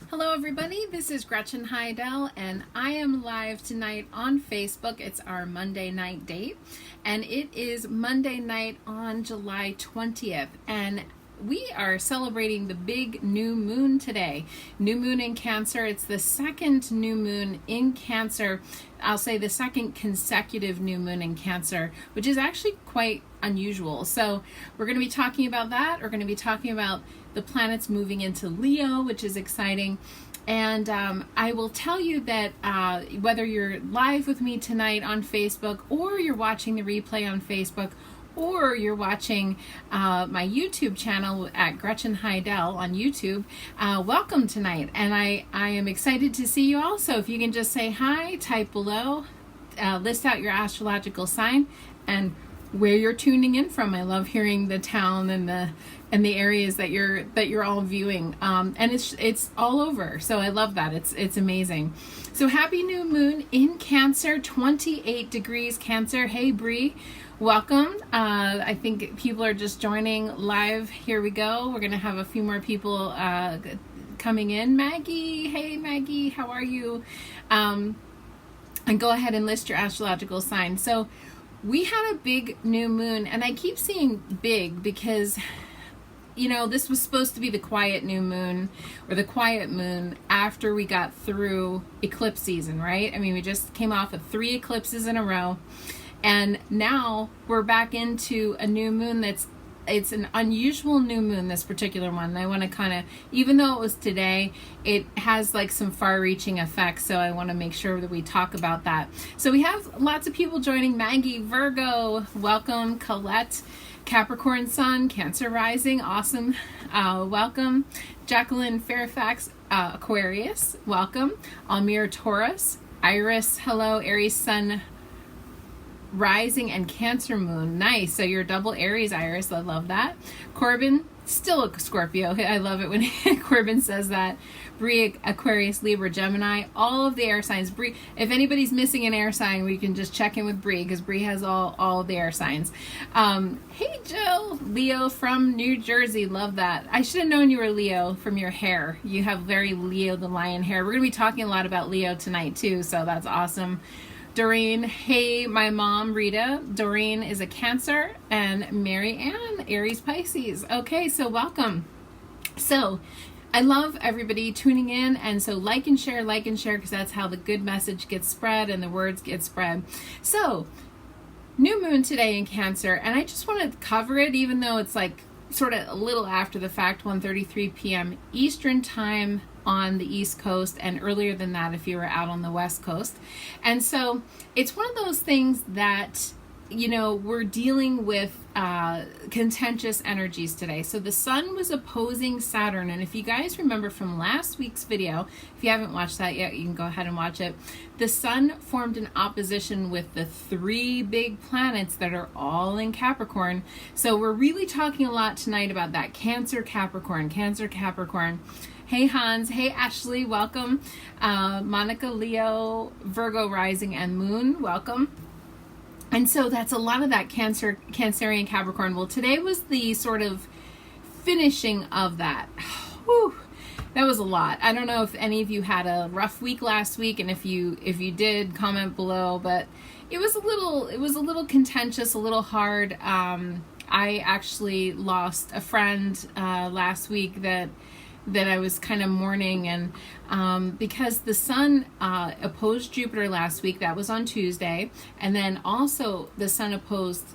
Hello everybody, this is Gretchen Hidell and I am live tonight on Facebook. It's our Monday night date and it is Monday night on July 20th and we are celebrating the big new moon today. New moon in Cancer. It's the second new moon in Cancer. I'll say the second consecutive new moon in Cancer, which is actually quite unusual. So we're going to be talking about that. We're going to be talking about the planets moving into Leo, which is exciting. And I will tell you that whether you're live with me tonight on Facebook or you're watching the replay on Facebook or you're watching my YouTube channel at Gretchen Hidell on YouTube, welcome tonight. And I am excited to see you all. So if you can just say hi, type below, list out your astrological sign and where you're tuning in from. I love hearing the town and the areas that you're all viewing, and it's all over. So I love that. It's amazing. So happy new moon in Cancer, 28 degrees Cancer. Hey Bree, welcome. I think people are just joining live. Here we go. We're gonna have a few more people coming in. Maggie, hey Maggie, how are you? And go ahead and list your astrological sign. So we had a big new moon, and I keep seeing big because, you know, this was supposed to be the quiet new moon or the quiet moon after we got through eclipse season, right? I mean, we just came off of 3 eclipses in a row, and now we're back into a new moon it's an unusual new moon, this particular one. And I want to kind of, even though it was today, it has like some far-reaching effects. So I want to make sure that we talk about that. So we have lots of people joining. Maggie, Virgo, welcome. Colette, Capricorn Sun, Cancer Rising, awesome. Welcome. Jacqueline Fairfax, Aquarius, welcome. Almir, Taurus. Iris, hello. Aries Sun, Rising and Cancer Moon. Nice. So you're double Aries, Iris. I love that. Corbin, still a Scorpio. I love it when Corbin says that. Bree, Aquarius, Libra, Gemini. All of the air signs. Bree, if anybody's missing an air sign, we can just check in with Bree because Bree has all of the air signs. Hey Jill, Leo from New Jersey. Love that. I should have known you were Leo from your hair. You have very Leo the lion hair. We're going to be talking a lot about Leo tonight too, so that's awesome. Doreen, hey, my mom, Rita. Doreen is a Cancer, and Mary Ann, Aries Pisces. Okay, so welcome. So I love everybody tuning in, and so like and share, because that's how the good message gets spread and the words get spread. So, new moon today in Cancer, and I just want to cover it, even though it's like sort of a little after the fact, 1:33 p.m. Eastern time on the East Coast, and earlier than that if you were out on the West Coast. And so it's one of those things that, you know, we're dealing with contentious energies today. So the sun was opposing Saturn, and if you guys remember from last week's video, if you haven't watched that yet, you can go ahead and watch it. The sun formed an opposition with the 3 big planets that are all in Capricorn. So we're really talking a lot tonight about that Cancer, Capricorn, Cancer, Capricorn. Hey Hans, hey Ashley, welcome. Monica, Leo, Virgo rising and moon, welcome. And so that's a lot of that Cancerian Capricorn. Well, today was the sort of finishing of that. Whew, that was a lot. I don't know if any of you had a rough week last week, and if you did, comment below. But it was a little contentious, a little hard. I actually lost a friend last week that I was kind of mourning, and because the sun opposed Jupiter last week, that was on Tuesday, and then also the sun opposed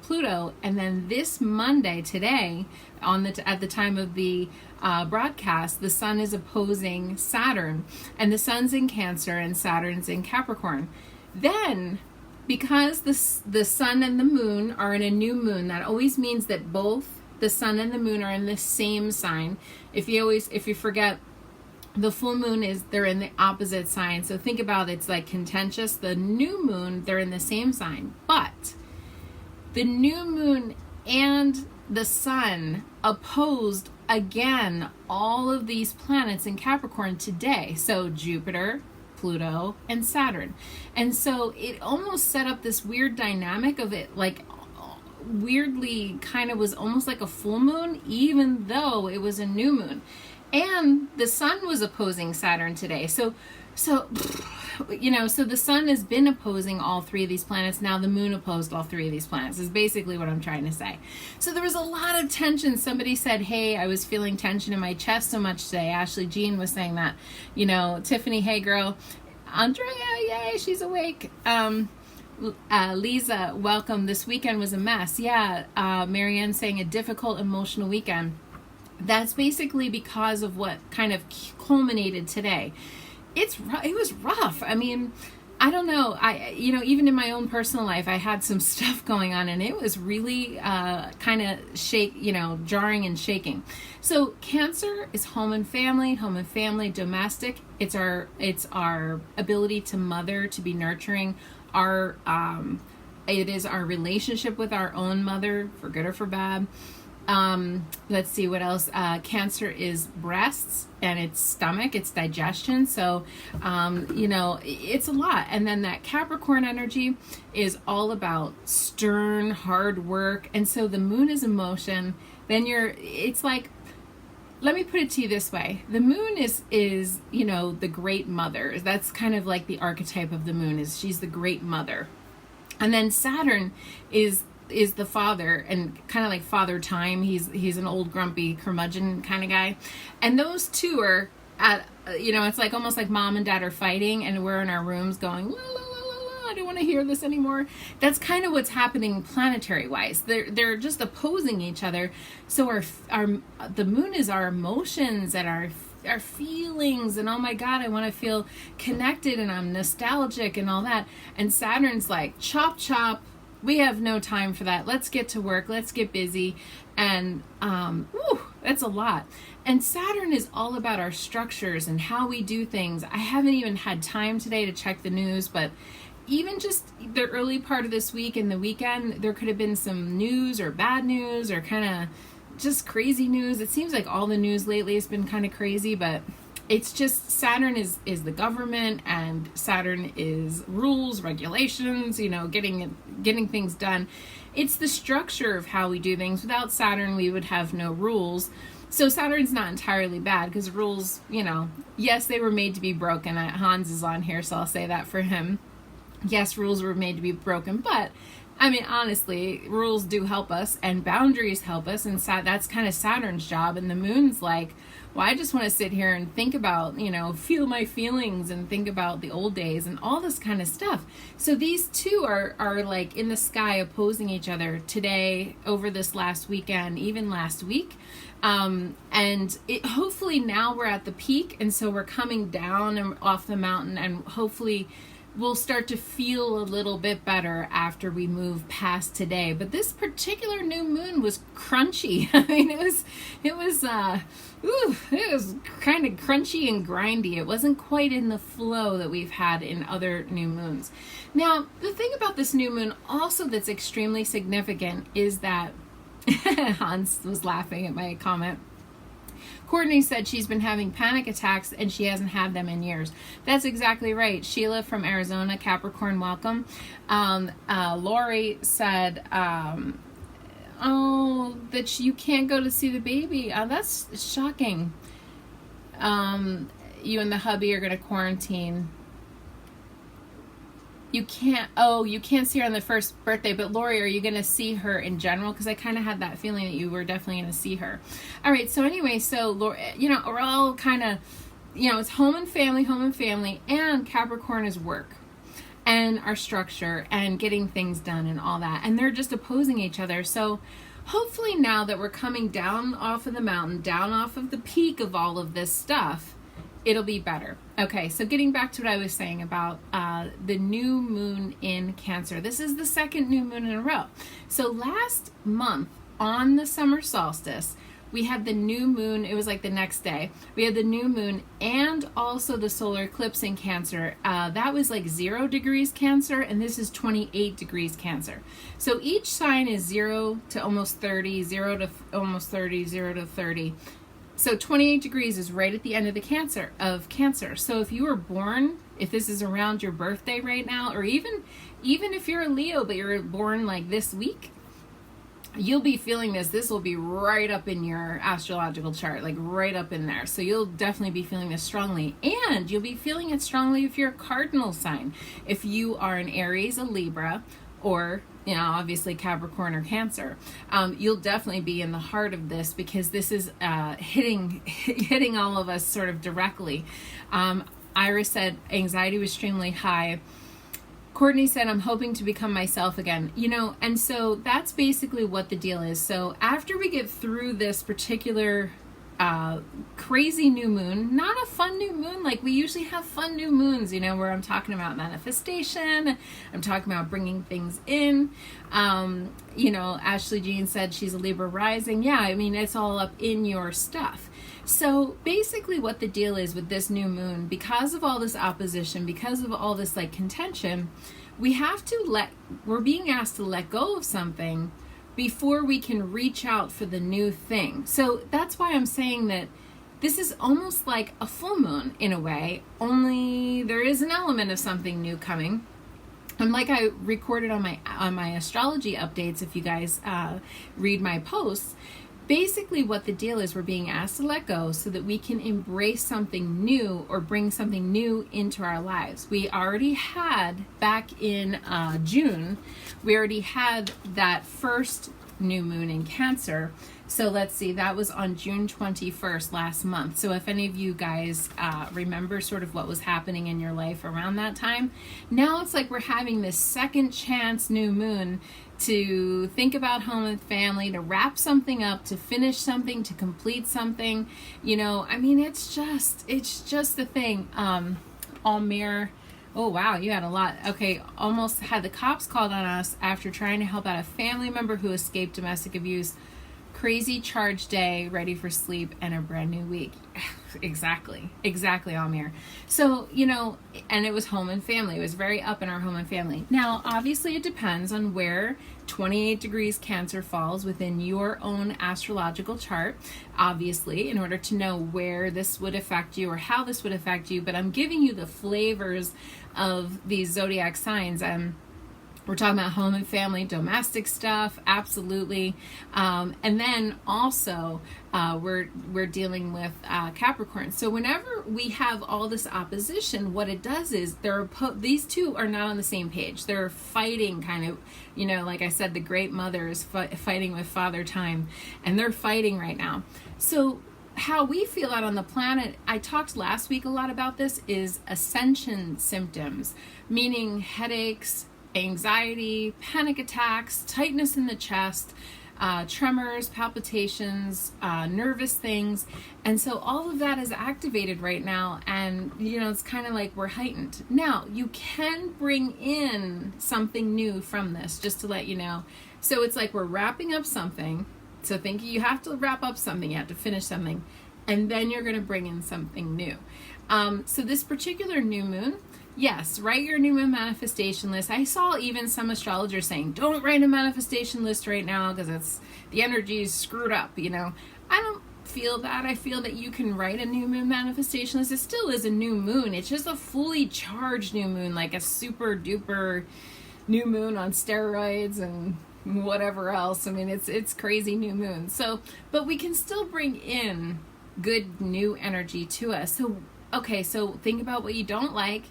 Pluto, and then this Monday, today, at the time of the broadcast, the sun is opposing Saturn, and the sun's in Cancer and Saturn's in Capricorn. Then, because the sun and the moon are in a new moon, that always means that both the sun and the moon are in the same sign. If you forget, the full moon they're in the opposite sign. So think about it's like contentious. The new moon, they're in the same sign. But the new moon and the sun opposed again all of these planets in Capricorn today. So Jupiter, Pluto, and Saturn. And so it almost set up this weird dynamic of it, like weirdly kind of was almost like a full moon, even though it was a new moon. And the sun was opposing Saturn today. So the sun has been opposing all three of these planets. Now the moon opposed all three of these planets is basically what I'm trying to say. So there was a lot of tension. Somebody said, hey, I was feeling tension in my chest so much today. Ashley Jean was saying that. Tiffany, hey girl. Andrea, yay, she's awake. Lisa, welcome. This weekend was a mess. Yeah, Marianne saying a difficult emotional weekend. That's basically because of what kind of culminated today. It was rough. I mean, I don't know. Even in my own personal life, I had some stuff going on, and it was really kind of jarring and shaking. So Cancer is home and family, domestic. It's our ability to mother, to be nurturing. It is our relationship with our own mother, for good or for bad. Let's see what else. Cancer is breasts and it's stomach, it's digestion. So, it's a lot. And then that Capricorn energy is all about stern, hard work. And so the moon is emotion. Then it's like, let me put it to you this way. The moon is the great mother. That's kind of like the archetype of the moon, is she's the great mother. And then Saturn is the father, and kind of like Father Time. He's an old grumpy curmudgeon kind of guy. And those two are at, it's like almost like mom and dad are fighting, and we're in our rooms going, la, la, la, la, la, I don't want to hear this anymore. That's kind of what's happening planetary wise. They're just opposing each other. So the moon is our emotions and our feelings, and oh my God, I want to feel connected, and I'm nostalgic and all that. And Saturn's like, chop chop, we have no time for that. Let's get to work. Let's get busy. And that's a lot. And Saturn is all about our structures and how we do things. I haven't even had time today to check the news, but even just the early part of this week and the weekend, there could have been some news or bad news or kind of just crazy news. It seems like all the news lately has been kind of crazy, but it's just Saturn is the government, and Saturn is rules, regulations, getting things done. It's the structure of how we do things. Without Saturn, we would have no rules. So Saturn's not entirely bad, because rules, yes, they were made to be broken. Hans is on here, so I'll say that for him. Yes, rules were made to be broken, but I mean, honestly, rules do help us, and boundaries help us, and that's kind of Saturn's job. And the moon's like, well, I just want to sit here and think about, feel my feelings and think about the old days and all this kind of stuff. So these two are like in the sky opposing each other today, over this last weekend, even last week. And hopefully now we're at the peak, and so we're coming down and off the mountain, and hopefully we'll start to feel a little bit better after we move past today. But this particular new moon was crunchy. I mean, it was kind of crunchy and grindy. It wasn't quite in the flow that we've had in other new moons. Now, the thing about this new moon also that's extremely significant is that Hans was laughing at my comment. Courtney said she's been having panic attacks and she hasn't had them in years. That's exactly right. Sheila from Arizona, Capricorn, welcome. Lori said, that you can't go to see the baby. That's shocking. You and the hubby are going to quarantine. You can't see her on the first birthday, but Lori, are you going to see her in general? Because I kind of had that feeling that you were definitely going to see her. All right, so anyway, so Lori, we're all kind of, it's home and family, and Capricorn is work and our structure and getting things done and all that. And they're just opposing each other. So hopefully now that we're coming down off of the mountain, down off of the peak of all of this stuff, it'll be better. Okay, so getting back to what I was saying about the new moon in Cancer. This is the second new moon in a row. So last month on the summer solstice, we had the new moon. It was like the next day. We had the new moon and also the solar eclipse in Cancer. That was like 0 degrees Cancer, and this is 28 degrees Cancer. So each sign is 0 to almost 30, 0 to almost 30, 0 to 30. So 28 degrees is right at the end of the Cancer. So if you were born, if this is around your birthday right now, or even if you're a Leo but you're born like this week, you'll be feeling this. This will be right up in your astrological chart, like right up in there. So you'll definitely be feeling this strongly. And you'll be feeling it strongly if you're a cardinal sign. If you are an Aries, a Libra, or, you know, obviously Capricorn or Cancer, you'll definitely be in the heart of this, because this is hitting all of us sort of directly. Iris said anxiety was extremely high. Courtney said, I'm hoping to become myself again. You know, and so that's basically what the deal is. So after we get through this particular crazy new moon, not a fun new moon, like we usually have fun new moons, you know, where I'm talking about manifestation, I'm talking about bringing things in. You know, Ashley Jean said she's a Libra rising. Yeah, I mean, it's all up in your stuff. So basically what the deal is with this new moon, because of all this opposition, because of all this like contention, we're being asked to let go of something before we can reach out for the new thing. So that's why I'm saying that this is almost like a full moon in a way, only there is an element of something new coming. And like I recorded on my astrology updates, if you guys read my posts, basically what the deal is, we're being asked to let go so that we can embrace something new or bring something new into our lives. We already had, back in June, we already had that first new moon in Cancer. So let's see, that was on June 21st last month. So if any of you guys remember sort of what was happening in your life around that time, now it's like we're having this second chance new moon to think about home and family, to wrap something up, to finish something, to complete something. You know, I mean, it's just the thing. Almir, oh wow, you had a lot. Okay, almost had the cops called on us after trying to help out a family member who escaped domestic abuse. Crazy charge day, ready for sleep, and a brand new week. Exactly, Almir. So, you know, and it was home and family. It was very up in our home and family. Now, obviously, it depends on where 28 degrees Cancer falls within your own astrological chart, obviously, in order to know where this would affect you or how this would affect you. But I'm giving you the flavors of these zodiac signs. We're talking about home and family, domestic stuff, absolutely. And then also we're dealing with Capricorn. So whenever we have all this opposition, what it does is these two are not on the same page. They're fighting kind of, you know, like I said, the great mother is fighting with father time, and they're fighting right now. So how we feel out on the planet, I talked last week a lot about this, is Ascension Symptoms, meaning headaches, anxiety, panic attacks, tightness in the chest, tremors, palpitations, nervous things. And so all of that is activated right now, and you know, it's kind of like we're heightened. Now, you can bring in something new from this, just to let you know. So it's like we're wrapping up something. So think you have to wrap up something, you have to finish something, and then you're going to bring in something new. So this particular new moon, yes, write your new moon manifestation list. I saw even some astrologers saying, don't write a manifestation list right now because the energy is screwed up, you know. I don't feel that. I feel that you can write a new moon manifestation list. It still is a new moon. It's just a fully charged new moon, like a super duper new moon on steroids and whatever else. I mean, it's crazy new moon. So, but we can still bring in good new energy to us. So, okay, so think about what you don't like,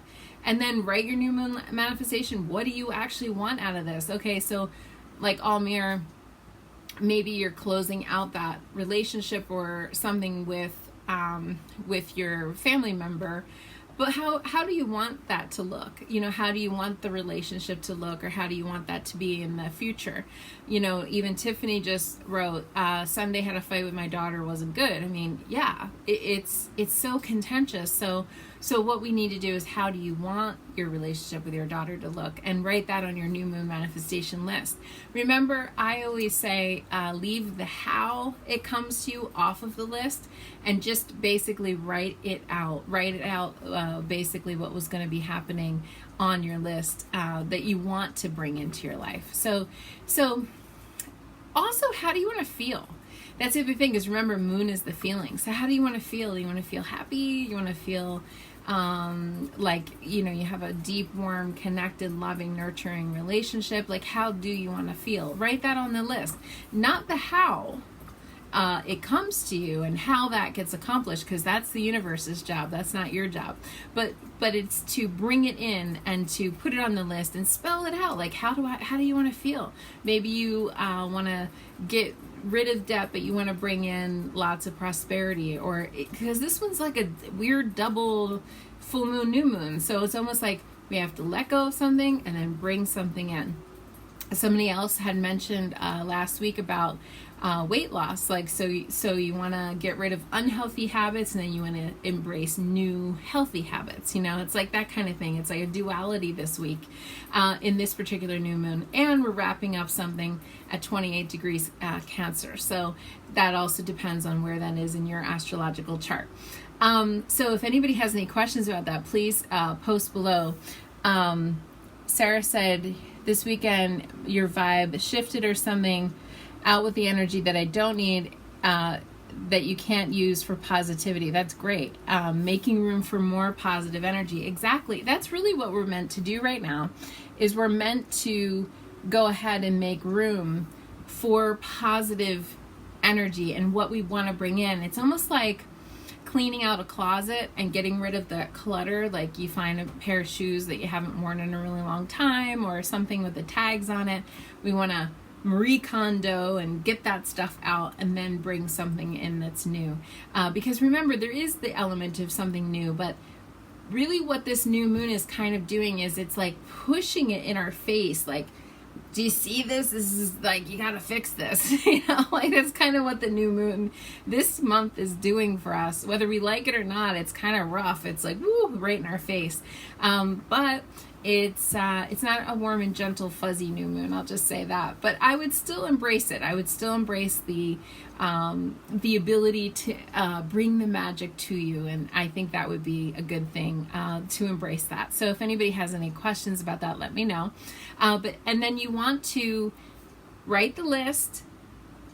and then write your new moon manifestation. What do you actually want out of this? Okay, so like Almir, maybe you're closing out that relationship or something with your family member. But how do you want that to look? You know, how do you want the relationship to look, or how do you want that to be in the future? You know, even Tiffany just wrote, Sunday had a fight with my daughter, wasn't good. I mean, yeah, it's so contentious. So what we need to do is, how do you want your relationship with your daughter to look? And write that on your new moon manifestation list. Remember, I always say, leave the how it comes to you off of the list, and just basically write it out. Basically what was going to be happening on your list that you want to bring into your life. So also, how do you want to feel? that's the other thing, is remember, moon is the feeling. So how do you want to feel? You want to feel happy? You want to feel like, you have a deep, warm, connected, loving, nurturing relationship? Like, how do you want to feel? Write that on the list. Not the how it comes to you and how that gets accomplished, because that's the universe's job. That's not your job. But it's to bring it in and to put it on the list and spell it out. Like, how do you want to feel? Maybe you want to get rid of debt, but you want to bring in lots of prosperity, or because this one's like a weird double full moon, new moon. So it's almost like we have to let go of something and then bring something in. Somebody else had mentioned last week about weight loss. Like, so you want to get rid of unhealthy habits, and then you want to embrace new healthy habits. It's like that kind of thing. It's like a duality this week in this particular new moon. And we're wrapping up something at 28 degrees Cancer. So that also depends on where that is in your astrological chart. So if anybody has any questions about that, please post below. Sarah said, this weekend your vibe shifted or something, out with the energy that I don't need, that you can't use for positivity. That's great. Making room for more positive energy. Exactly. That's really what we're meant to do right now, is we're meant to go ahead and make room for positive energy and what we want to bring in. It's almost like cleaning out a closet and getting rid of the clutter. Like, you find a pair of shoes that you haven't worn in a really long time, or something with the tags on it. We want to Marie Kondo and get that stuff out and then bring something in that's new. Because remember, there is the element of something new, but really what this new moon is kind of doing is it's like pushing it in our face. Like, do you see this? This is like, you got to fix this. Like, that's kind of what the new moon this month is doing for us. Whether we like it or not, it's kind of rough. It's like, woo, right in our face. But it's not a warm and gentle, fuzzy new moon. I'll just say that. But I would still embrace it. I would still embrace the ability to bring the magic to you, and I think that would be a good thing to embrace that. So if anybody has any questions about that, let me know. And then you want to write the list,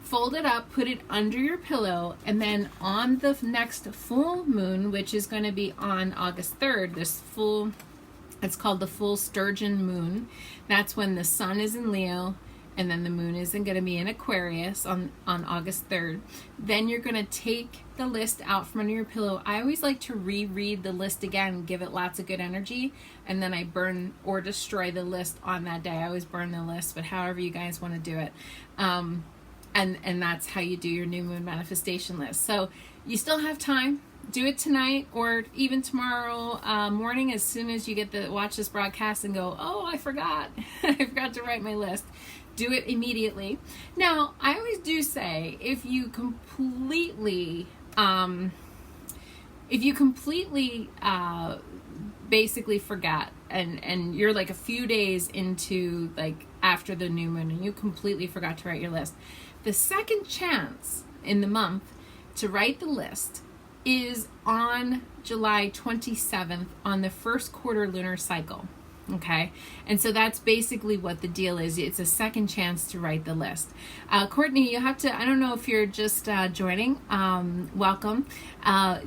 fold it up, put it under your pillow, and then on the next full moon, which is going to be on August 3rd, it's called the full Sturgeon moon. That's when the sun is in Leo, and then the moon isn't going to be in Aquarius on August 3rd. Then you're going to take the list out from under your pillow. I always like to reread the list again, give it lots of good energy, and then I burn or destroy the list on that day. I always burn the list, but however you guys want to do it. And that's how you do your new moon manifestation list. So you still have time. Do it tonight or even tomorrow morning, as soon as you watch this broadcast and go, oh, I forgot. I forgot to write my list. Do it immediately. Now, I always do say, if you completely basically forgot and you're like a few days into, like, after the new moon and you completely forgot to write your list, the second chance in the month to write the list is on July 27th on the first quarter lunar cycle. Okay, and so that's basically what the deal is. It's a second chance to write the list. Courtney, you have to, I don't know if you're just joining, welcome.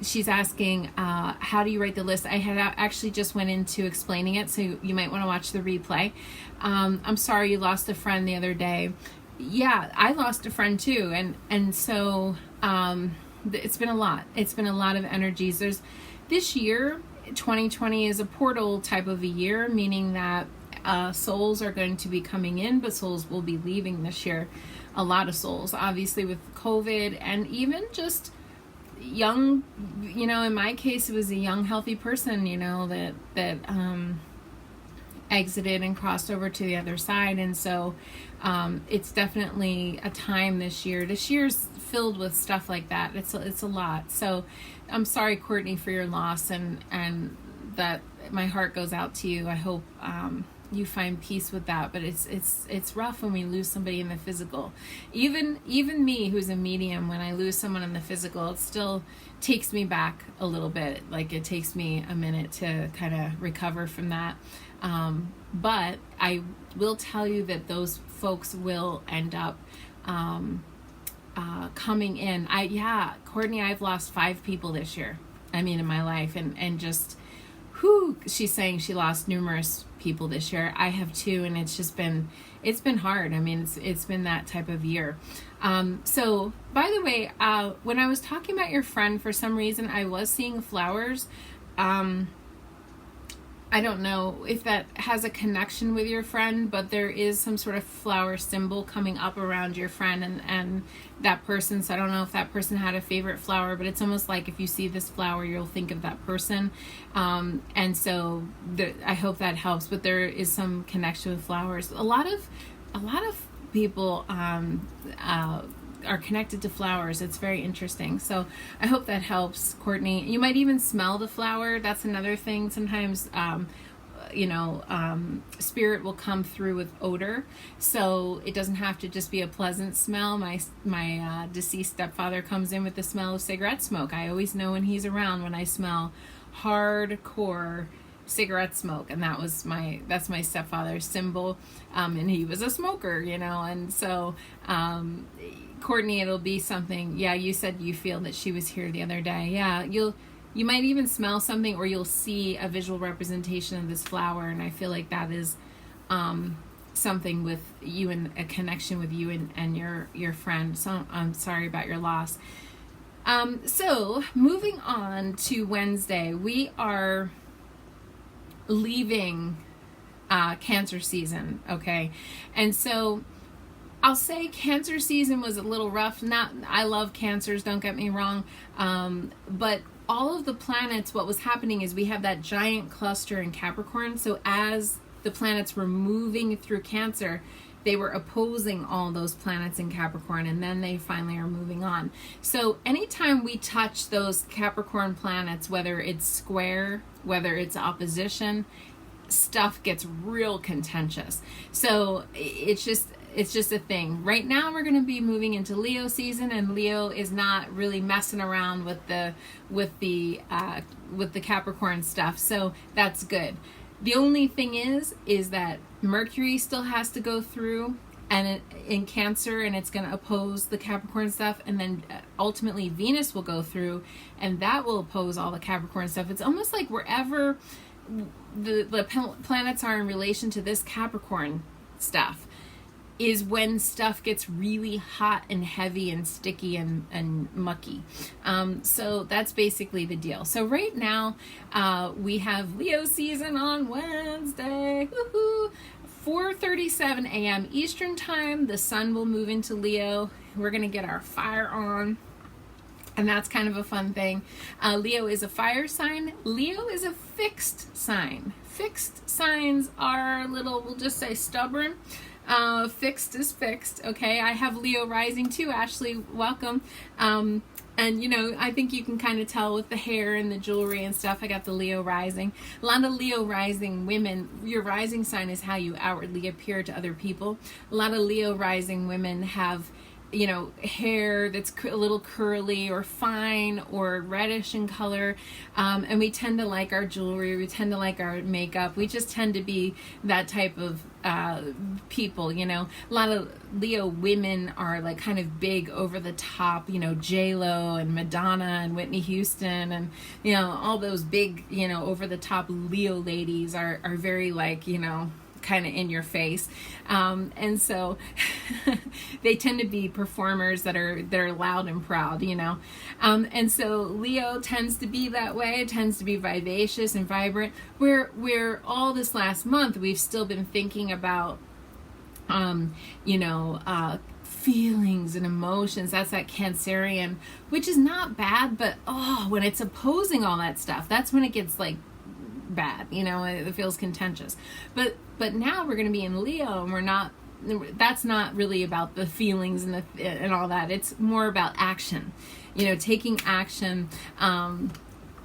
She's asking, how do you write the list? I had actually just went into explaining it, so you might want to watch the replay. I'm sorry you lost a friend the other day. Yeah, I lost a friend too, and so it's been a lot. It's been a lot of energies. This year, 2020 is a portal type of a year, meaning that souls are going to be coming in, but souls will be leaving this year. A lot of souls, obviously, with COVID, and even just young, in my case, it was a young, healthy person, that exited and crossed over to the other side. And so it's definitely a time this year. This year's filled with stuff like that. It's a lot. So I'm sorry, Courtney, for your loss, and that my heart goes out to you. I hope you find peace with that. But it's rough when we lose somebody in the physical. Even me, who's a medium, when I lose someone in the physical, it still takes me back a little bit. Like, it takes me a minute to kind of recover from that. But I will tell you that those folks will end up coming in. Courtney, I've lost 5 people this year. I mean, in my life, and just, she's saying she lost numerous people this year. I have too, and it's been hard. I mean, it's been that type of year. So, by the way, when I was talking about your friend, for some reason, I was seeing flowers. I don't know if that has a connection with your friend, but there is some sort of flower symbol coming up around your friend and that person. So I don't know if that person had a favorite flower, but it's almost like if you see this flower, you'll think of that person. And so I hope that helps, but there is some connection with flowers. A lot of people are connected to flowers. It's very interesting. So I hope that helps, Courtney. You might even smell the flower. That's another thing. Sometimes, spirit will come through with odor. So it doesn't have to just be a pleasant smell. My deceased stepfather comes in with the smell of cigarette smoke. I always know when he's around when I smell hardcore cigarette smoke, and that's my stepfather's symbol, and he was a smoker, and so Courtney, it'll be something. You said you feel that she was here the other day. You might even smell something, or you'll see a visual representation of this flower, and I feel like that is something with you and a connection with you and your friend. So I'm sorry about your loss. So moving on to Wednesday, we are leaving Cancer season, okay? And so I'll say Cancer season was a little rough. I love Cancers, don't get me wrong, but all of the planets, what was happening is we have that giant cluster in Capricorn. So as the planets were moving through Cancer, they were opposing all those planets in Capricorn, and then they finally are moving on. So anytime we touch those Capricorn planets, whether it's square, whether it's opposition, stuff gets real contentious. So it's just a thing. Right now we're going to be moving into Leo season, and Leo is not really messing around with the Capricorn stuff. So that's good. The only thing is that Mercury still has to go through in Cancer, and it's going to oppose the Capricorn stuff, and then ultimately Venus will go through, and that will oppose all the Capricorn stuff. It's almost like wherever the planets are in relation to this Capricorn stuff is when stuff gets really hot and heavy and sticky and mucky. So that's basically the deal. So right now we have Leo season on Wednesday. Woohoo! 4:37 a.m. Eastern time, the sun will move into Leo. We're going to get our fire on. And that's kind of a fun thing. Leo is a fire sign. Leo is a fixed sign. Fixed signs are we'll just say stubborn. Fixed is fixed. Okay. I have Leo rising too. Ashley, welcome. And I think you can kind of tell with the hair and the jewelry and stuff. I got the Leo rising. A lot of Leo rising women, your rising sign is how you outwardly appear to other people. A lot of Leo rising women have hair that's a little curly or fine or reddish in color. And we tend to like our jewelry. We tend to like our makeup. We just tend to be that type of people, A lot of Leo women are like kind of big over the top, J-Lo and Madonna and Whitney Houston and, all those big, over the top Leo ladies are very like, kind of in your face, and so they tend to be performers that are loud and proud, and so Leo tends to be that way. It tends to be vivacious and vibrant. Where all this last month we've still been thinking about feelings and emotions. That's that Cancerian, which is not bad, but when it's opposing all that stuff, that's when it gets like bad, it feels contentious. But now we're going to be in Leo, and that's not really about the feelings and all that. It's more about action, taking action.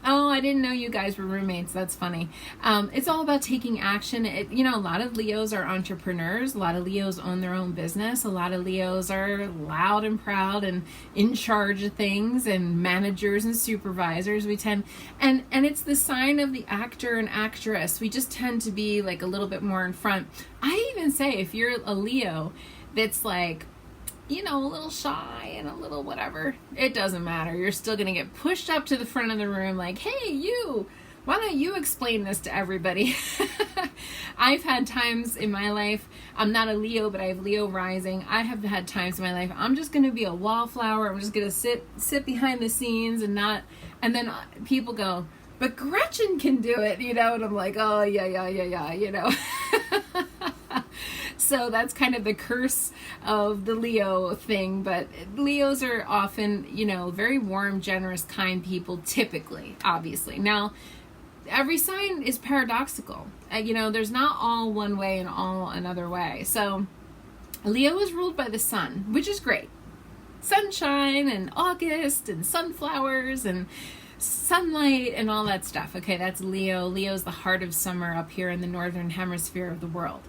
I didn't know you guys were roommates. That's funny. It's all about taking action. A lot of Leos are entrepreneurs. A lot of Leos own their own business. A lot of Leos are loud and proud and in charge of things and managers and supervisors. We tend, and it's the sign of the actor and actress. We just tend to be like a little bit more in front. I even say if you're a Leo that's like a little shy and a little whatever, it doesn't matter. You're still going to get pushed up to the front of the room like, hey, you, why don't you explain this to everybody? I've had times in my life, I'm not a Leo, but I have Leo rising. I have had times in my life, I'm just going to be a wallflower. I'm just going to sit behind the scenes and then people go, but Gretchen can do it, and I'm like, oh, yeah. So that's kind of the curse of the Leo thing, but Leos are often, very warm, generous, kind people, typically, obviously. Now, every sign is paradoxical. There's not all one way and all another way. So Leo is ruled by the sun, which is great. Sunshine and August and sunflowers and sunlight and all that stuff. Okay, that's Leo. Leo's the heart of summer up here in the northern hemisphere of the world,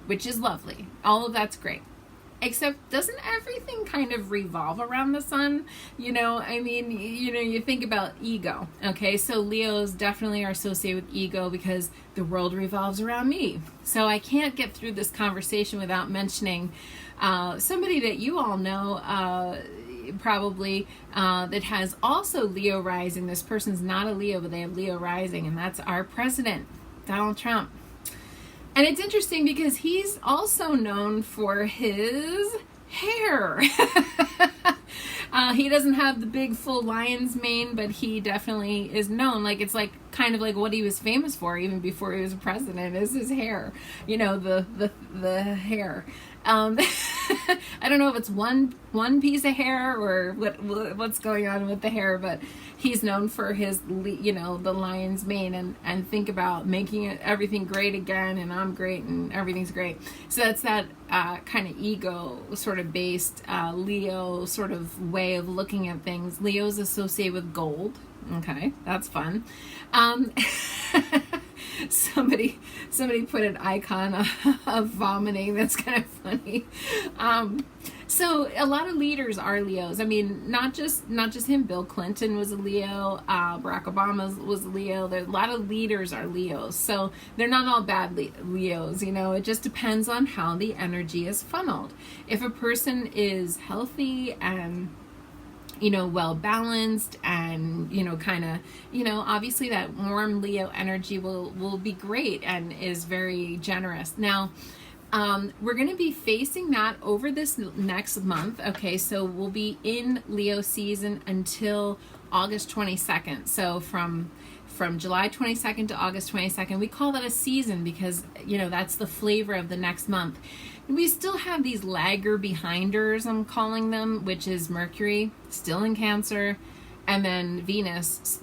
which is lovely. All of that's great. Except, doesn't everything kind of revolve around the sun? You think about ego. Okay, so Leos definitely are associated with ego because the world revolves around me. So I can't get through this conversation without mentioning somebody that you all know probably that has also Leo rising. This person's not a Leo, but they have Leo rising, and that's our president, Donald Trump. And it's interesting because he's also known for his hair. He doesn't have the big full lion's mane, but he definitely is known. It's kind of like what he was famous for even before he was president is his hair. The hair. I don't know if it's one piece of hair or what's going on with the hair, but he's known for his, the lion's mane and think about making everything great again, and I'm great and everything's great. So that's that kind of ego sort of based Leo sort of way of looking at things. Leo's associated with gold. Okay, that's fun. Somebody put an icon of vomiting. That's kind of funny. So a lot of leaders are Leos. I mean, not just him. Bill Clinton was a Leo. Barack Obama was a Leo. There, a lot of leaders are Leos. So they're not all bad Leos. It just depends on how the energy is funneled. If a person is healthy and well balanced and kind of obviously that warm Leo energy will be great and is very generous. Now we're going to be facing that over this next month. Okay, so we'll be in Leo season until August 22nd. So from July 22nd to August 22nd, we call that a season because that's the flavor of the next month. We still have these lagger behinders, I'm calling them, which is Mercury, still in Cancer, and then Venus,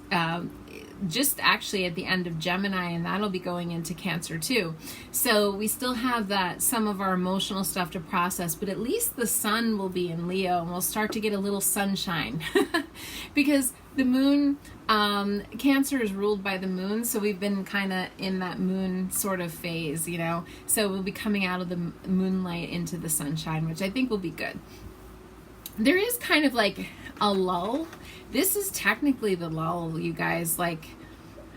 just actually at the end of Gemini, and that'll be going into Cancer too. So we still have some of our emotional stuff to process, but at least the sun will be in Leo, and we'll start to get a little sunshine. Because the moon, Cancer is ruled by the moon, so we've been kind of in that moon sort of phase, so we'll be coming out of the moonlight into the sunshine, which I think will be good. There is kind of like a lull. This is technically the lull, you guys. I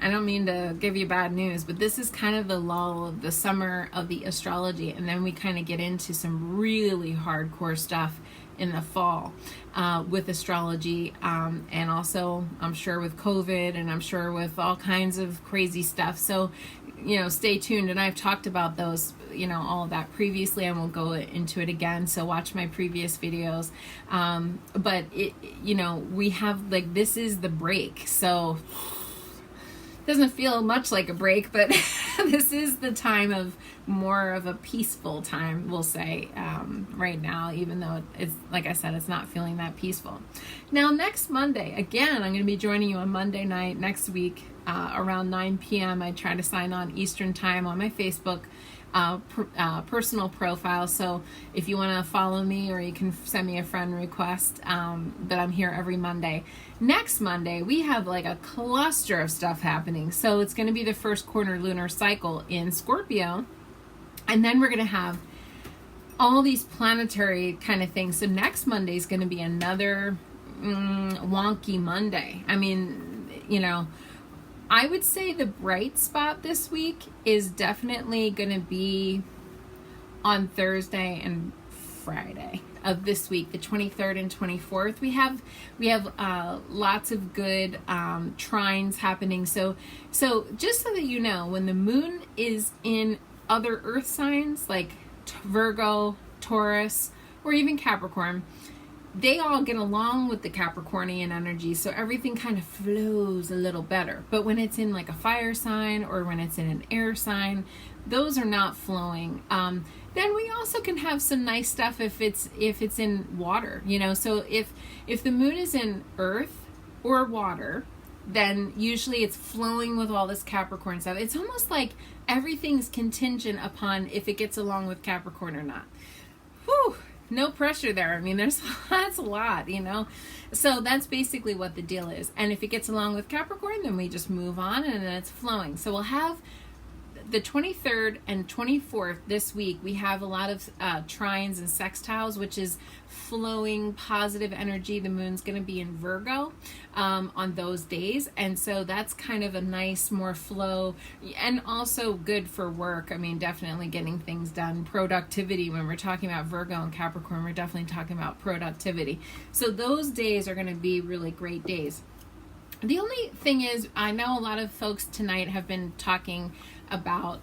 don't mean to give you bad news, but this is kind of the lull of the summer of the astrology, and then we kind of get into some really hardcore stuff in the fall with astrology, and also I'm sure with COVID, and I'm sure with all kinds of crazy stuff. So stay tuned, and I've talked about those, all of that previously, and we'll go into it again, so watch my previous videos. But it, we have this is the break, so doesn't feel much like a break, but this is the time of more of a peaceful time, we'll say, right now, even though it's, like I said, it's not feeling that peaceful. Now, next Monday, again, I'm going to be joining you on Monday night next week, around 9 p.m. I try to sign on Eastern time on my Facebook personal profile, so if you want to follow me, or you can send me a friend request, but I'm here every Monday. Next Monday we have a cluster of stuff happening, so it's going to be the first quarter lunar cycle in Scorpio, and then we're going to have all these planetary kind of things. So next Monday is going to be another wonky Monday. I mean, I would say the bright spot this week is definitely going to be on Thursday and Friday. of this week, the 23rd and 24th, we have lots of good trines happening. So just so that you know, when the moon is in other earth signs like Virgo, Taurus, or even Capricorn, they all get along with the Capricornian energy, so everything kind of flows a little better. But when it's in like a fire sign or when it's in an air sign, those are not flowing. Then we also can have some nice stuff if it's in water, you know. So if the moon is in earth or water, then usually it's flowing with all this Capricorn stuff. It's almost like everything's contingent upon if it gets along with Capricorn or not. Whew, no pressure there. I mean, that's a lot, you know. So that's basically what the deal is. And if it gets along with Capricorn, then we just move on and then it's flowing. So we'll have the 23rd and 24th this week. We have a lot of trines and sextiles, which is flowing positive energy. The moon's going to be in Virgo on those days, and so that's kind of a nice more flow, and also good for work. I mean, definitely getting things done, productivity. When we're talking about Virgo and Capricorn, we're definitely talking about productivity. So those days are going to be really great days. The only thing is, I know a lot of folks tonight have been talking about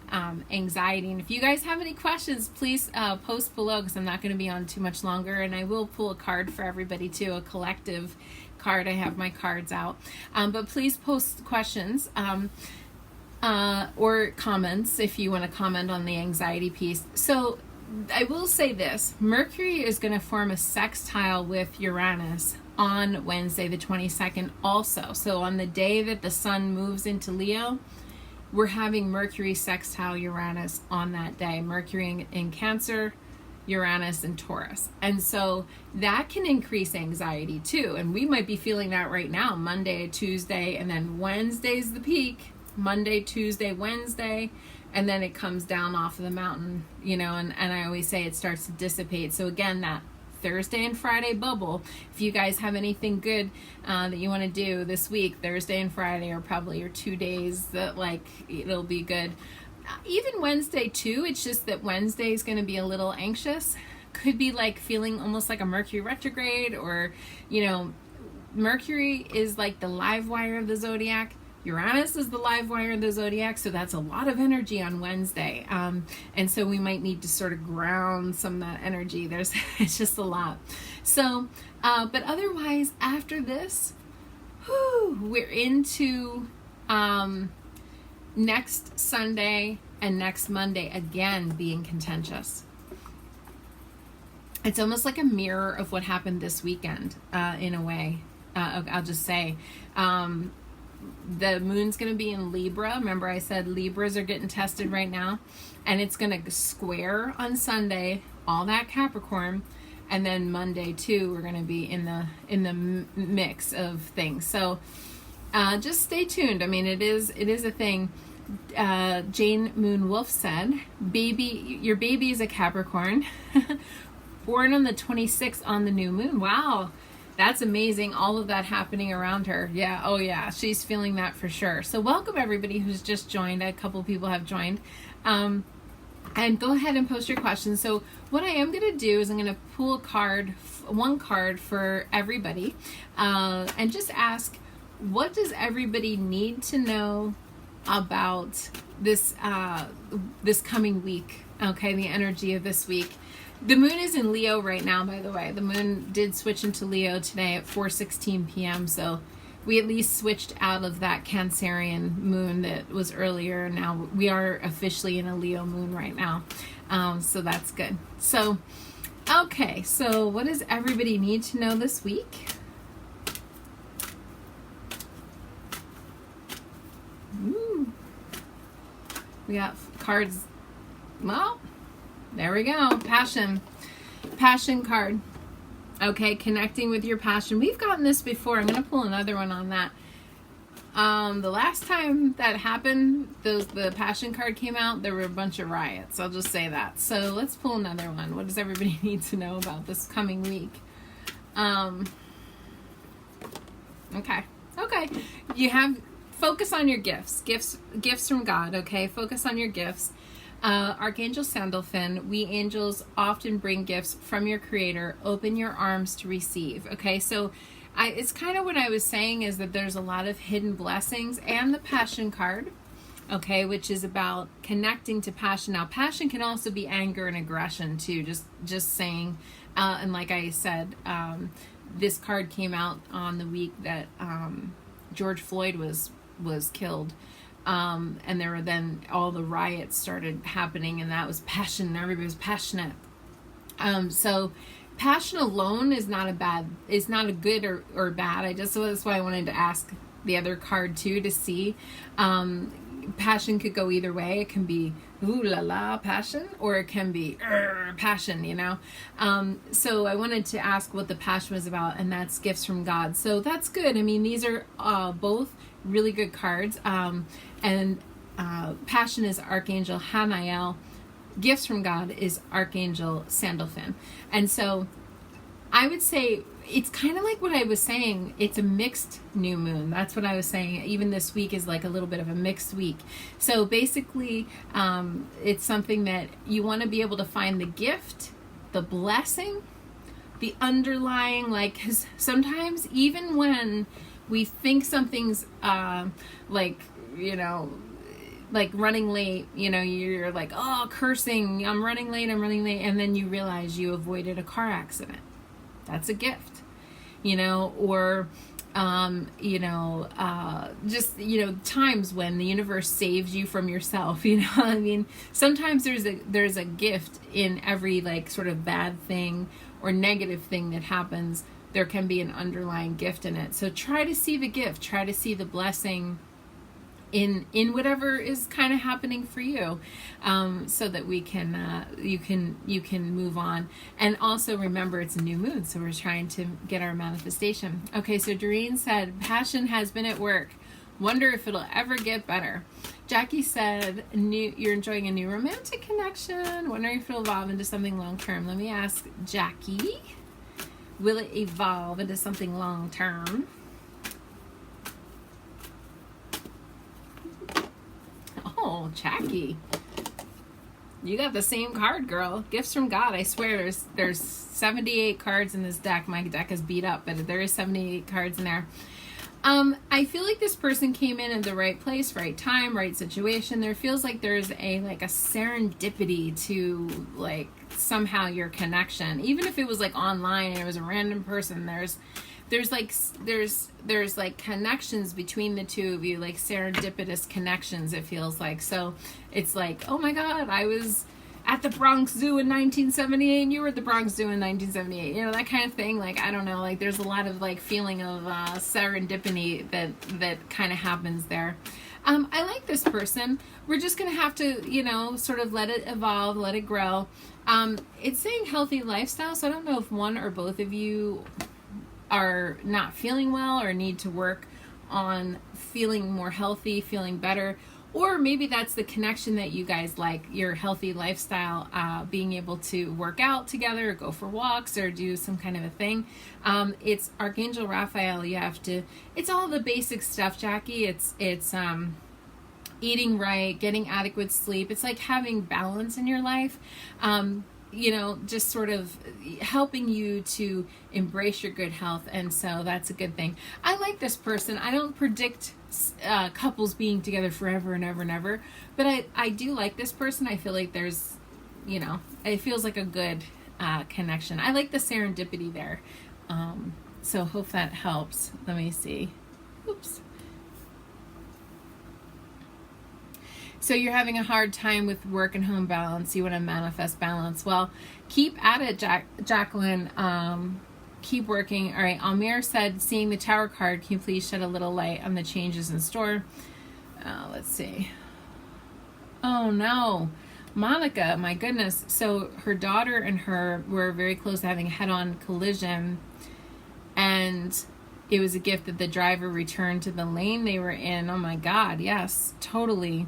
anxiety, and if you guys have any questions, please post below, because I'm not going to be on too much longer, and I will pull a card for everybody too, a collective card. I have my cards out, but please post questions or comments if you want to comment on the anxiety piece. So I will say this: Mercury is going to form a sextile with Uranus on Wednesday the 22nd also. So on the day that the sun moves into Leo, we're having Mercury sextile Uranus on that day. Mercury in Cancer, Uranus in Taurus. And so that can increase anxiety too. And we might be feeling that right now, Monday, Tuesday, and then Wednesday's the peak. Monday, Tuesday, Wednesday, and then it comes down off of the mountain, you know, and I always say it starts to dissipate. So again, that Thursday and Friday bubble, if you guys have anything good that you want to do this week, Thursday and Friday are probably your 2 days that, like, it'll be good. Even Wednesday too, it's just that Wednesday is going to be a little anxious. Could be like feeling almost like a Mercury retrograde, or, you know, Mercury is like the live wire of the zodiac. Uranus is the live wire of the zodiac, so that's a lot of energy on Wednesday. And so we might need to sort of ground some of that energy. It's just a lot. So, but otherwise, after this, we're into next Sunday and next Monday again being contentious. It's almost like a mirror of what happened this weekend, in a way. I'll just say. The moon's going to be in Libra. Remember I said Libras are getting tested right now, and it's going to square on Sunday all that Capricorn, and then Monday too we're going to be in the mix of things. So just stay tuned. I mean, it is a thing. Jane Moon Wolf said, your baby is a Capricorn, born on the 26th on the new moon. Wow. That's amazing. All of that happening around her. Yeah. Oh yeah. She's feeling that for sure. So welcome everybody who's just joined. A couple people have joined. And go ahead and post your questions. So what I am going to do is I'm going to pull one card for everybody, and just ask, what does everybody need to know about this coming week? Okay. The energy of this week. The moon is in Leo right now, by the way. The moon did switch into Leo today at 4:16 p.m. So we at least switched out of that Cancerian moon that was earlier. Now we are officially in a Leo moon right now. So that's good. So, okay. So what does everybody need to know this week? Ooh. We got cards. Well, there we go. Passion card. Okay, connecting with your passion. We've gotten this before. I'm going to pull another one on that. The last time that happened, the passion card came out, there were a bunch of riots. I'll just say that. So let's pull another one. What does everybody need to know about this coming week? Okay. You have, focus on your gifts from God. Okay, focus on your gifts. Archangel Sandalphon, we angels often bring gifts from your creator. Open your arms to receive. Okay, so it's kind of what I was saying, is that there's a lot of hidden blessings, and the passion card, okay, which is about connecting to passion. Now, passion can also be anger and aggression too, just saying. And like I said, this card came out on the week that George Floyd was killed. And there were then all the riots started happening, and that was passion. Everybody was passionate. So passion alone is not a good or bad. So that's why I wanted to ask the other card too, to see. Passion could go either way. It can be ooh la la passion, or it can be passion, you know. So I wanted to ask what the passion was about, and that's gifts from God. So that's good. I mean, these are both really good cards. And passion is Archangel Haniel. Gifts from God is Archangel Sandalphon. And so I would say it's kind of like what I was saying. It's a mixed new moon. That's what I was saying. Even this week is like a little bit of a mixed week. So basically, it's something that you want to be able to find the gift, the blessing, the underlying, like, 'cause sometimes even when we think something's like, you know, like running late, you know, you're like, oh, cursing, I'm running late, and then you realize you avoided a car accident. That's a gift, you know. Or just, you know, times when the universe saves you from yourself, you know. I mean, sometimes there's a gift in every, like, sort of bad thing or negative thing that happens. There can be an underlying gift in it. So try to see the gift, try to see the blessing in whatever is kind of happening for you, so that we can you can move on. And also remember, it's a new moon, so we're trying to get our manifestation. Okay, so Doreen said passion has been at work, wonder if it'll ever get better. Jackie said you're enjoying a new romantic connection, wondering if it'll evolve into something long term. Let me ask Jackie, will it evolve into something long term? Oh, Jackie, you got the same card, girl. Gifts from God. I swear there's 78 cards in this deck. My deck is beat up, but there is 78 cards in there. I feel like this person came in at the right place, right time, right situation. There feels like there's a serendipity to, like, somehow your connection. Even if it was like online and it was a random person, there's connections between the two of you, like serendipitous connections, it feels like. So it's like, oh my God, I was at the Bronx Zoo in 1978 and you were at the Bronx Zoo in 1978, you know, that kind of thing. Like, I don't know, like there's a lot of like feeling of serendipity that kind of happens there. I like this person. We're just going to have to, you know, sort of let it evolve, let it grow. It's saying healthy lifestyle, so I don't know if one or both of you are not feeling well or need to work on feeling more healthy, feeling better, or maybe that's the connection that you guys like, your healthy lifestyle, being able to work out together, or go for walks, or do some kind of a thing. It's Archangel Raphael. You have to, it's all the basic stuff, Jackie. It's eating right, getting adequate sleep. It's like having balance in your life. You know, just sort of helping you to embrace your good health. And so that's a good thing. I like this person. I don't predict couples being together forever and ever and ever, but I do like this person. I feel like there's, you know, it feels like a good connection. I like the serendipity there. So hope that helps. Let me see. Oops. So you're having a hard time with work and home balance. You want to manifest balance. Well, keep at it, Jacqueline. Keep working. All right. Almir said, seeing the Tower card, can you please shed a little light on the changes in store? Let's see. Oh, no. Monica, my goodness. So her daughter and her were very close to having a head-on collision. And it was a gift that the driver returned to the lane they were in. Oh, my God. Yes, totally.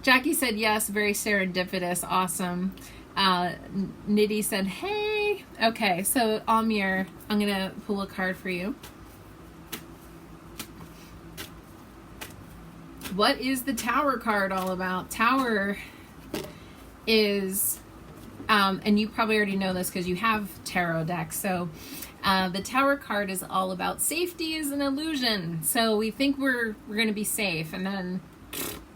Jackie said, yes, very serendipitous. Awesome. Nidhi said, hey. Okay, so Almir, I'm going to pull a card for you. What is the Tower card all about? Tower is, and you probably already know this because you have tarot decks. So the Tower card is all about safety is an illusion. So we think we're going to be safe, and then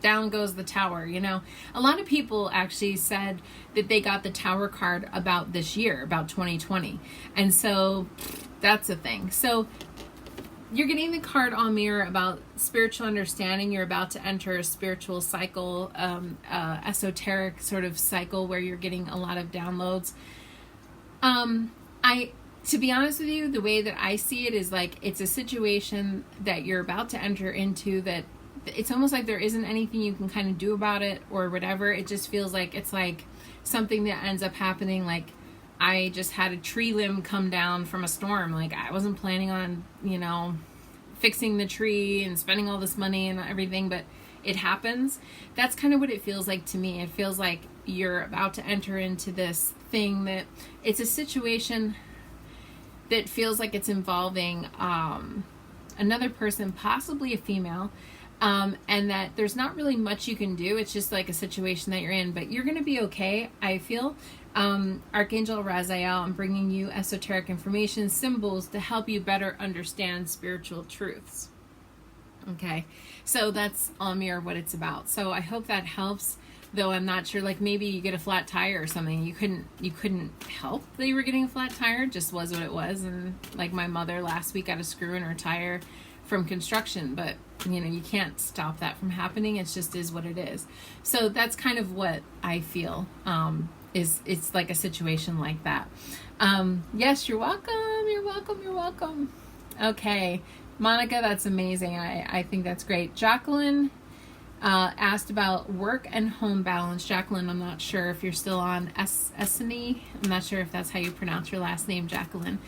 down goes the Tower. You know, a lot of people actually said that they got the Tower card about this year, about 2020. And so that's a thing. So you're getting the card on mirror about spiritual understanding. You're about to enter a spiritual cycle, esoteric sort of cycle where you're getting a lot of downloads. To be honest with you, the way that I see it is like it's a situation that you're about to enter into that it's almost like there isn't anything you can kind of do about it or whatever. It just feels like it's like something that ends up happening. Like I just had a tree limb come down from a storm. Like I wasn't planning on, you know, fixing the tree and spending all this money and everything, but it happens. That's kind of what it feels like to me. It feels like you're about to enter into this thing that it's a situation that feels like it's involving another person, possibly a female, and that there's not really much you can do. It's just like a situation that you're in, but you're going to be okay, I feel. Archangel Raziel, I'm bringing you esoteric information, symbols to help you better understand spiritual truths. Okay, so that's on mirror what it's about. So I hope that helps, though I'm not sure, like maybe you get a flat tire or something. You couldn't help that you were getting a flat tire. It just was what it was. And like my mother last week got a screw in her tire from construction, but you know, you can't stop that from happening. It just is what it is. So that's kind of what I feel, it's like a situation like that. Yes, you're welcome. You're welcome. You're welcome. Okay. Monica, that's amazing. I think that's great. Jacqueline asked about work and home balance. Jacqueline, I'm not sure if you're still on Essany. I'm not sure if that's how you pronounce your last name, Jacqueline.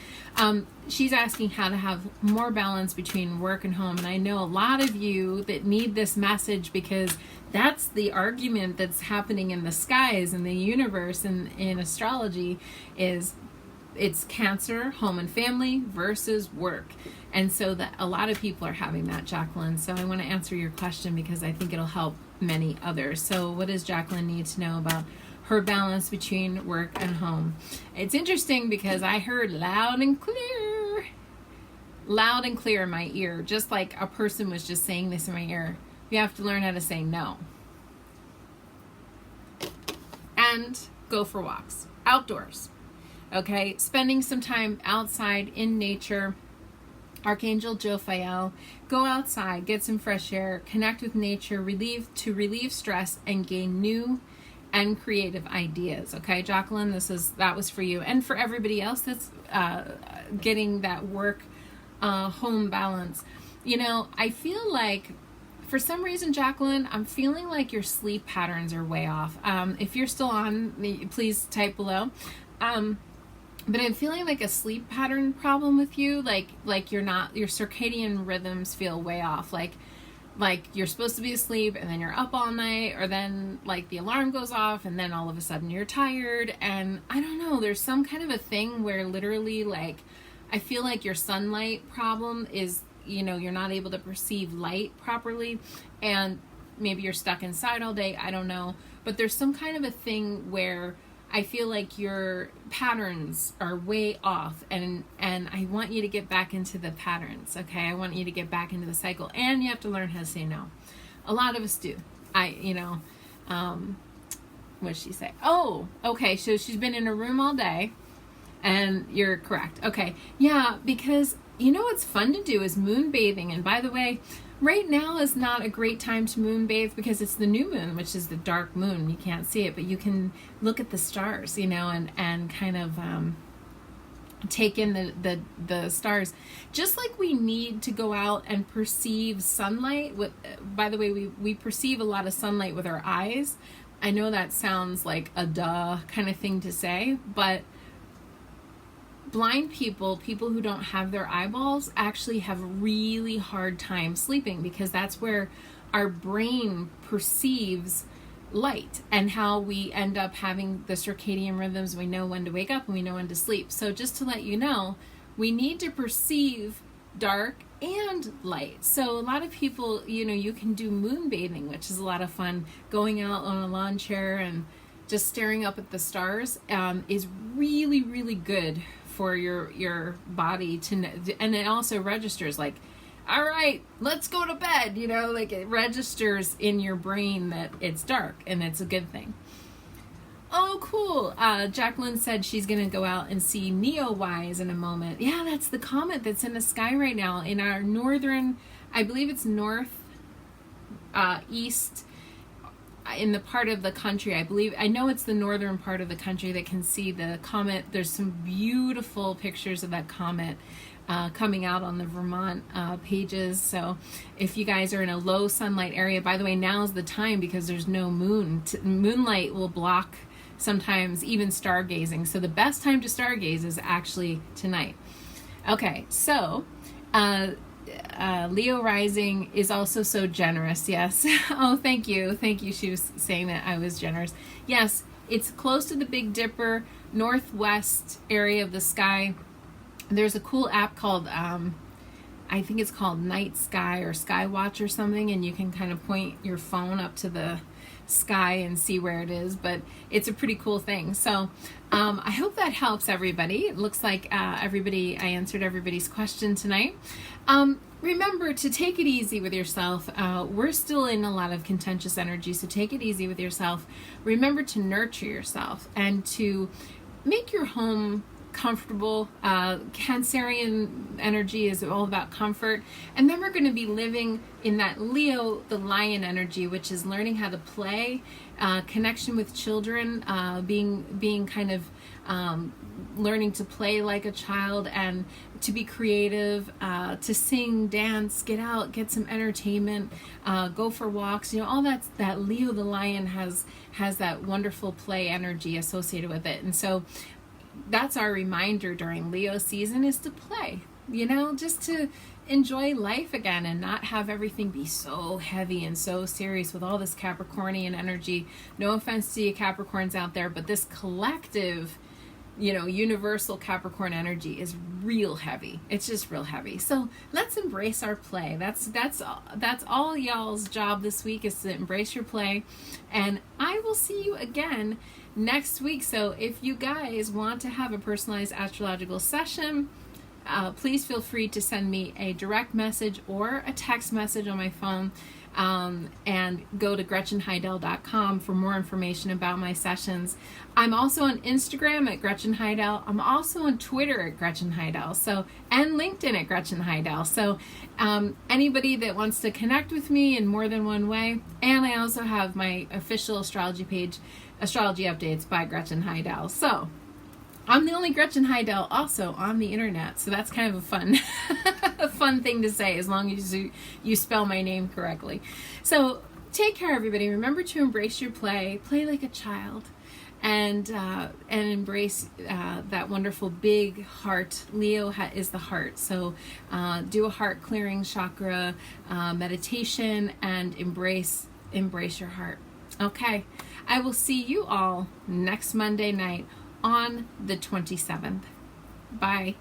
She's asking how to have more balance between work and home. And I know a lot of you that need this message because that's the argument that's happening in the skies and the universe and in astrology is it's Cancer, home and family versus work. And so that a lot of people are having that, Jacqueline. So I want to answer your question because I think it'll help many others. So what does Jacqueline need to know about her balance between work and home? It's interesting because I heard loud and clear in my ear, just like a person was just saying this in my ear. You have to learn how to say no. And go for walks, outdoors. Okay, spending some time outside in nature. Archangel Jophiel, go outside, get some fresh air, connect with nature, relieve stress, and gain new and creative ideas. Okay, Jacqueline, that was for you, and for everybody else that's getting that work home balance. You know, I feel like for some reason, Jacqueline, I'm feeling like your sleep patterns are way off. If you're still on, please type below. But I'm feeling like a sleep pattern problem with you. Like your circadian rhythms feel way off. Like you're supposed to be asleep and then you're up all night, or then like the alarm goes off and then all of a sudden you're tired. And I don't know, there's some kind of a thing where literally like, I feel like your sunlight problem is, you know, you're not able to perceive light properly, and maybe you're stuck inside all day. I don't know. But there's some kind of a thing where I feel like your patterns are way off, and I want you to get back into the patterns, okay? I want you to get back into the cycle, and you have to learn how to say no. A lot of us do. What did she say? Oh, okay, so she's been in her room all day, and you're correct. Okay, yeah, because you know what's fun to do is moon bathing, and by the way, right now is not a great time to moon bathe because it's the new moon, which is the dark moon. You can't see it, but you can look at the stars, you know, and kind of take in the stars. Just like we need to go out and perceive sunlight. By the way, we perceive a lot of sunlight with our eyes. I know that sounds like a duh kind of thing to say, but blind people who don't have their eyeballs actually have a really hard time sleeping, because that's where our brain perceives light and how we end up having the circadian rhythms. We know when to wake up and we know when to sleep. So just to let you know, we need to perceive dark and light. So a lot of people, you know, you can do moon bathing, which is a lot of fun, going out on a lawn chair and just staring up at the stars is really, really good for your body and it also registers like, all right, let's go to bed, like it registers in your brain that it's dark and it's a good thing. Oh, cool. Jacqueline said she's going to go out and see Neowise in a moment. Yeah, that's the comet that's in the sky right now in our northern, I believe it's east in the part of the country. I know it's the northern part of the country that can see the comet. There's some beautiful pictures of that comet coming out on the Vermont pages. So if you guys are in a low sunlight area, by the way, now's the time because there's no moon. Moonlight will block sometimes even stargazing. So the best time to stargaze is actually tonight. Okay, so Leo rising is also so generous. Yes. Oh, thank you. Thank you. She was saying that I was generous. Yes, it's close to the Big Dipper, northwest area of the sky. There's a cool app called, I think it's called Night Sky or Sky Watch or something, and you can kind of point your phone up to the sky and see where it is, but it's a pretty cool thing. So I hope that helps everybody. It looks like I answered everybody's question tonight. Remember to take it easy with yourself. We're still in a lot of contentious energy, so take it easy with yourself. Remember to nurture yourself and to make your home comfortable. Cancerian energy is all about comfort. And then we're going to be living in that Leo, the lion energy, which is learning how to play, connection with children, being kind of learning to play like a child and to be creative, to sing, dance, get out, get some entertainment, go for walks. All that Leo the lion has that wonderful play energy associated with it. And so that's our reminder during Leo season is to play, just to enjoy life again and not have everything be so heavy and so serious with all this Capricornian energy. No offense to you Capricorns out there, but this collective, universal Capricorn energy is real heavy. It's just real heavy. So let's embrace our play. That's all y'all's job this week is to embrace your play. And I will see you again next week. So if you guys want to have a personalized astrological session, please feel free to send me a direct message or a text message on my phone, and go to GretchenHidell.com for more information about my sessions. I'm also on Instagram at Gretchen Hidell. I'm also on Twitter at Gretchen Hidell, and LinkedIn at Gretchen Hidell. So anybody that wants to connect with me in more than one way, and I also have my official astrology page, Astrology Updates by Gretchen Hidell. So I'm the only Gretchen Hidell also on the internet, so that's kind of a fun thing to say as long as you spell my name correctly. So take care, everybody. Remember to embrace your play like a child, and embrace that wonderful big heart. Leo is the heart, so do a heart clearing chakra meditation and embrace your heart. Okay, I will see you all next Monday night on the 27th. Bye.